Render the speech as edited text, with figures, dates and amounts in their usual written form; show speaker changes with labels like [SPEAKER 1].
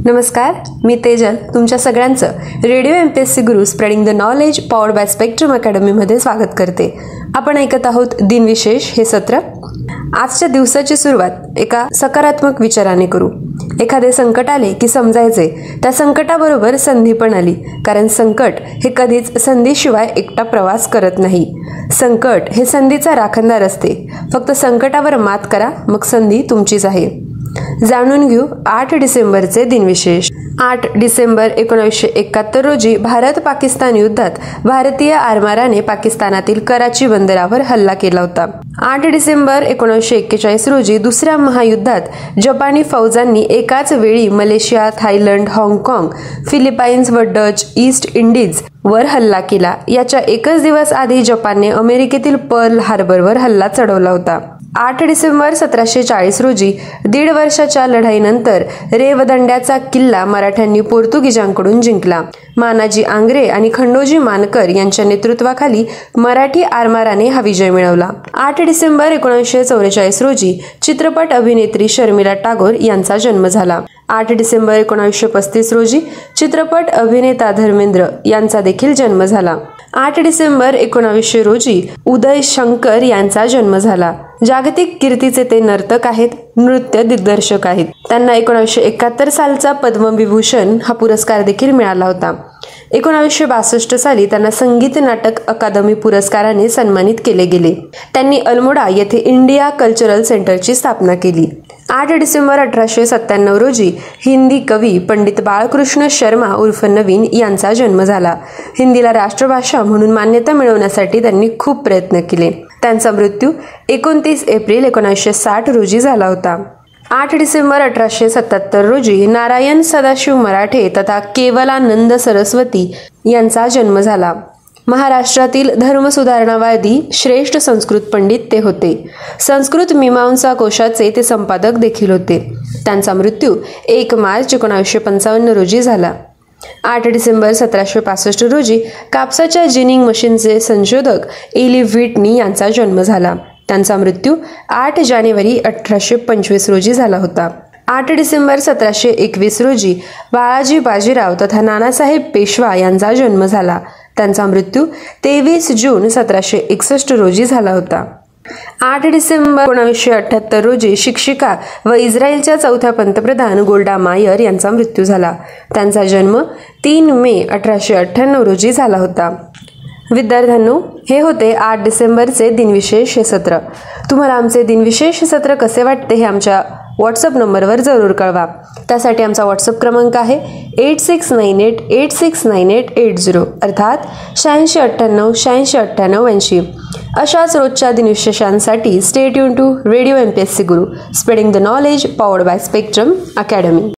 [SPEAKER 1] नमस्कार, मी तेजल तुमच्या सगळ्यांचं Radio MPSC Guru spreading the knowledge powered by Spectrum अकॅडमीमध्ये स्वागत करते. आपण ऐकत आहोत दिनविशेष हे सत्र. आजच्या दिवसाची सुरुवात एका सकारात्मक विचाराने करू. एखादे संकट आले की समजायचे त्या संकटाबरोबर संधी पण आली, कारण संकट हे कधीच संधीशिवाय एकटा प्रवास करत नाही. संकट हे संधीचा राखणदार असते. फक्त संकटावर मात करा, मग संधी तुमचीच आहे. जाणून घेऊ 8 डिसेंबरचे दिनविशेष. 8 डिसेंबर 1971 रोजी भारत पाकिस्तान युद्धात भारतीय आरमाराने पाकिस्तानातील कराची बंदरावर हल्ला केला होता. 8 डिसेंबर 1941 रोजी दुसऱ्या महायुद्धात जपानी फौजांनी एकाच वेळी मलेशिया, थायलंड, हाँगकाँग, फिलिपाईन्स व डच ईस्ट इंडिज वर हल्ला केला. याच्या एकच दिवस आधी जपानने अमेरिकेतील पर्ल हार्बरवर हल्ला चढवला होता. 8 डिसेंबर 1740 रोजी 1.5 वर्षाच्या लढाईनंतर रेवदंड्याचा किल्ला मराठ्यांनी पोर्तुगीजांकडून जिंकला. मानाजी आंग्रे आणि खंडोजी मानकर यांच्या नेतृत्वाखाली मराठी आरमाराने हा विजय मिळवला. 8 डिसेंबर 1944 रोजी चित्रपट अभिनेत्री शर्मिला टागोर यांचा जन्म झाला. 8 डिसेंबर 1935 रोजी चित्रपट अभिनेता धर्मेंद्र यांचा देखील जन्म झाला. 8 डिसेंबर 1900 रोजी उदय शंकर यांचा जन्म झाला. जागतिक कीर्तीचे ते नर्तक आहेत, नृत्य दिग्दर्शक आहेत. त्यांना 1971 सालचा पद्मविभूषण हा पुरस्कार देखील मिळाला होता. 1962 साली त्यांना संगीत नाटक अकादमी पुरस्काराने सन्मानित केले गेले. त्यांनी अल्मोडा येथे इंडिया कल्चरल सेंटरची स्थापना केली. 8 डिसेंबर 1897 रोजी हिंदी कवी पंडित बाळकृष्ण शर्मा उर्फ नवीन यांचा जन्म झाला. हिंदीला राष्ट्रभाषा म्हणून मान्यता मिळवण्यासाठी त्यांनी खूप प्रयत्न केले. त्यांचा मृत्यू 29 एप्रिल 1960 रोजी झाला होता. 8 डिसेंबर 1877 रोजी नारायण सदाशिव मराठे तथा केवलानंद सरस्वती यांचा जन्म झाला. महाराष्ट्रातील धर्मसुधारणावादी श्रेष्ठ संस्कृत पंडित ते होते. संस्कृत मीमांसा कोशाचे ते संपादक देखील होते. त्यांचा मृत्यू 1 मार्च 1955 रोजी झाला. 8 डिसेंबर 1765 रोजी कापसाच्या जिनिंग मशीनचे संशोधक एली व्हिटनी यांचा जन्म झाला. त्यांचा मृत्यू 8 जानेवारी 1825 रोजी झाला होता. 8 डिसेंबर 1721 रोजी बाळाजी बाजीराव तथा नानासाहेब पेशवा यांचा जन्म झाला. त्यांचा मृत्यू 23 जून 1761 रोजी झाला होता. 8 डिसेंबर 1978 रोजी शिक्षिका व इस्रायलच्या 4थ्या पंतप्रधान गोल्डा मायर यांचा मृत्यू झाला. त्यांचा जन्म 3 मे 1898 रोजी झाला होता. विद्यार्थ्यांनो, हे होते 8 डिसेंबरचे दिनविशेष हे सत्र. तुम्हाला आमचे दिनविशेष सत्र कसे वाटते हे आमच्या व्हॉट्सअप नंबरवर जरूर कळवा. त्यासाठी आमचा व्हॉट्सअप क्रमांक आहे 8698869880 अर्थात 8698869880. अशाच रोजच्या दिनविशेषांसाठी stay tune to Radio MPSC Guru spreading the knowledge powered by Spectrum academy.